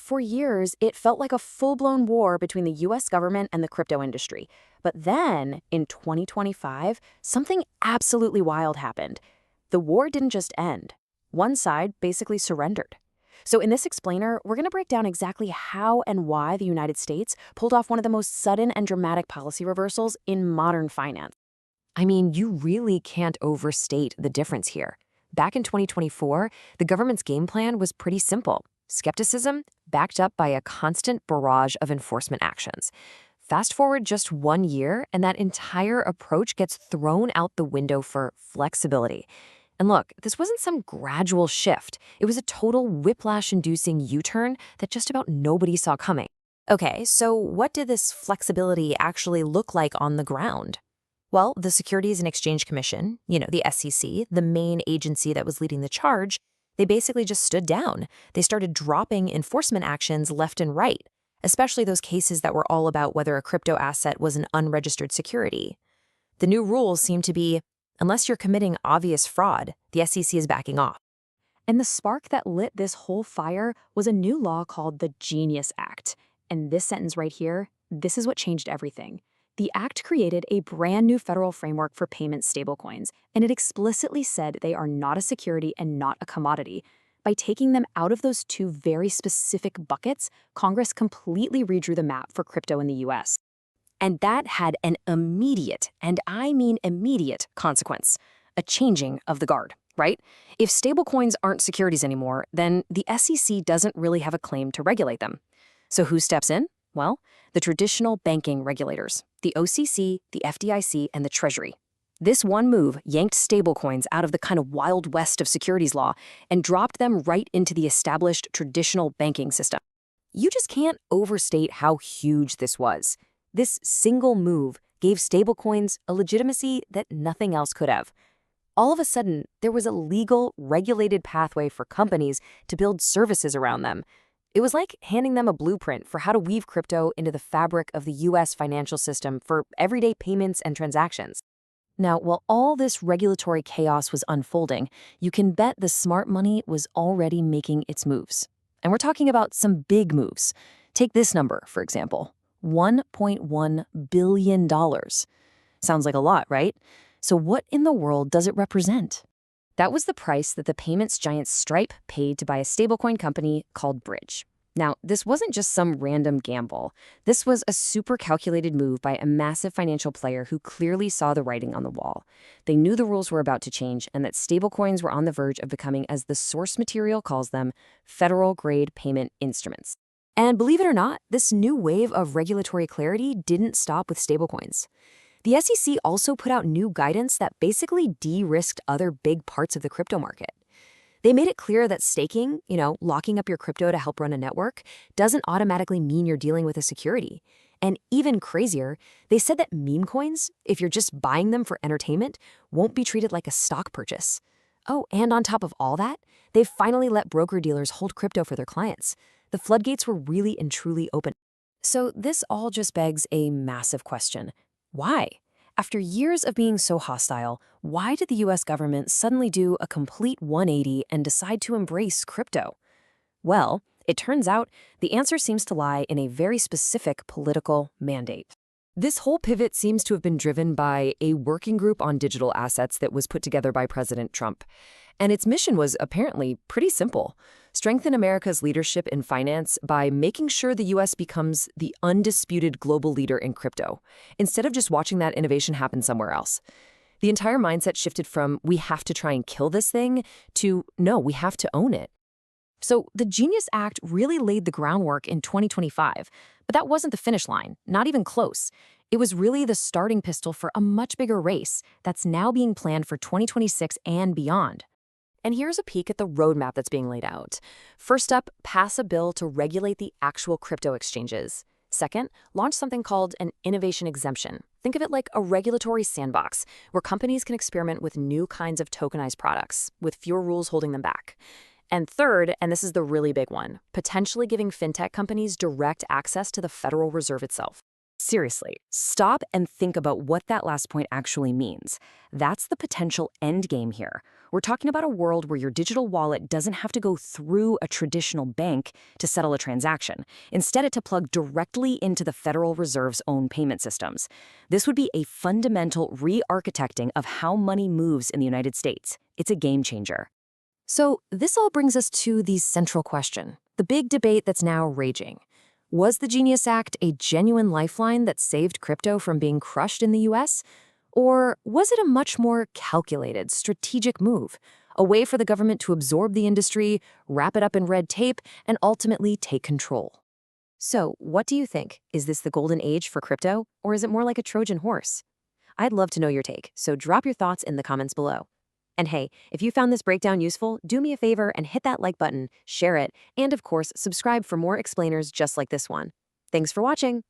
for years, it felt like a full-blown war between the US government and the crypto industry. But then, in 2025, something absolutely wild happened. The war didn't just end. One side basically surrendered. So in this explainer, we're going to break down exactly how and why the United States pulled off one of the most sudden and dramatic policy reversals in modern finance. I mean, you really can't overstate the difference here. Back in 2024, the government's game plan was pretty simple. Skepticism backed up by a constant barrage of enforcement actions. Fast forward just 1 year, and that entire approach gets thrown out the window for flexibility. And look, this wasn't some gradual shift. It was a total whiplash-inducing U-turn that just about nobody saw coming. Okay, so what did this flexibility actually look like on the ground? Well, the Securities and Exchange Commission, the SEC, the main agency that was leading the charge, they basically just stood down. They started dropping enforcement actions left and right, especially those cases that were all about whether a crypto asset was an unregistered security. The new rules seemed to be, unless you're committing obvious fraud, the SEC is backing off. And the spark that lit this whole fire was a new law called the Genius Act. And this sentence right here, this is what changed everything. The act created a brand new federal framework for payment stablecoins, and it explicitly said they are not a security and not a commodity. By taking them out of those two very specific buckets, Congress completely redrew the map for crypto in the US. And that had an immediate, and I mean immediate, consequence, a changing of the guard, right? If stablecoins aren't securities anymore, then the SEC doesn't really have a claim to regulate them. So who steps in? Well, the traditional banking regulators, the OCC, the FDIC, and the Treasury. This one move yanked stablecoins out of the kind of wild west of securities law and dropped them right into the established traditional banking system. You just can't overstate how huge this was. This single move gave stablecoins a legitimacy that nothing else could have. All of a sudden, there was a legal, regulated pathway for companies to build services around them. It was like handing them a blueprint for how to weave crypto into the fabric of the US financial system for everyday payments and transactions. Now, while all this regulatory chaos was unfolding, you can bet the smart money was already making its moves. And we're talking about some big moves. Take this number, for example, $1.1 billion. Sounds like a lot, right? So what in the world does it represent? That was the price that the payments giant Stripe paid to buy a stablecoin company called Bridge. Now, this wasn't just some random gamble. This was a super calculated move by a massive financial player who clearly saw the writing on the wall. They knew the rules were about to change and that stablecoins were on the verge of becoming, as the source material calls them, federal-grade payment instruments. And believe it or not, this new wave of regulatory clarity didn't stop with stablecoins. The SEC also put out new guidance that basically de-risked other big parts of the crypto market. They made it clear that staking, locking up your crypto to help run a network, doesn't automatically mean you're dealing with a security. And even crazier, they said that meme coins, if you're just buying them for entertainment, won't be treated like a stock purchase. Oh, and on top of all that, they've finally let broker-dealers hold crypto for their clients. The floodgates were really and truly open. So this all just begs a massive question. Why? After years of being so hostile, why did the US government suddenly do a complete 180 and decide to embrace crypto? Well, it turns out the answer seems to lie in a very specific political mandate. This whole pivot seems to have been driven by a working group on digital assets that was put together by President Trump. And its mission was apparently pretty simple: strengthen America's leadership in finance by making sure the U.S. becomes the undisputed global leader in crypto, instead of just watching that innovation happen somewhere else. The entire mindset shifted from, we have to try and kill this thing, to, no, we have to own it. So the Genius Act really laid the groundwork in 2025, but that wasn't the finish line, not even close. It was really the starting pistol for a much bigger race that's now being planned for 2026 and beyond. And here's a peek at the roadmap that's being laid out. First up, pass a bill to regulate the actual crypto exchanges. Second, launch something called an innovation exemption. Think of it like a regulatory sandbox where companies can experiment with new kinds of tokenized products, with fewer rules holding them back. And third, and this is the really big one, potentially giving fintech companies direct access to the Federal Reserve itself. Seriously, stop and think about what that last point actually means. That's the potential end game here. We're talking about a world where your digital wallet doesn't have to go through a traditional bank to settle a transaction. Instead, it's to plug directly into the Federal Reserve's own payment systems. This would be a fundamental re-architecting of how money moves in the United States. It's a game changer. So this all brings us to the central question, the big debate that's now raging. Was the Genius Act a genuine lifeline that saved crypto from being crushed in the US? Or was it a much more calculated, strategic move, a way for the government to absorb the industry, wrap it up in red tape, and ultimately take control? So, what do you think? Is this the golden age for crypto, or is it more like a Trojan horse? I'd love to know your take, so drop your thoughts in the comments below. And hey, if you found this breakdown useful, do me a favor and hit that like button, share it, and of course, subscribe for more explainers just like this one. Thanks for watching.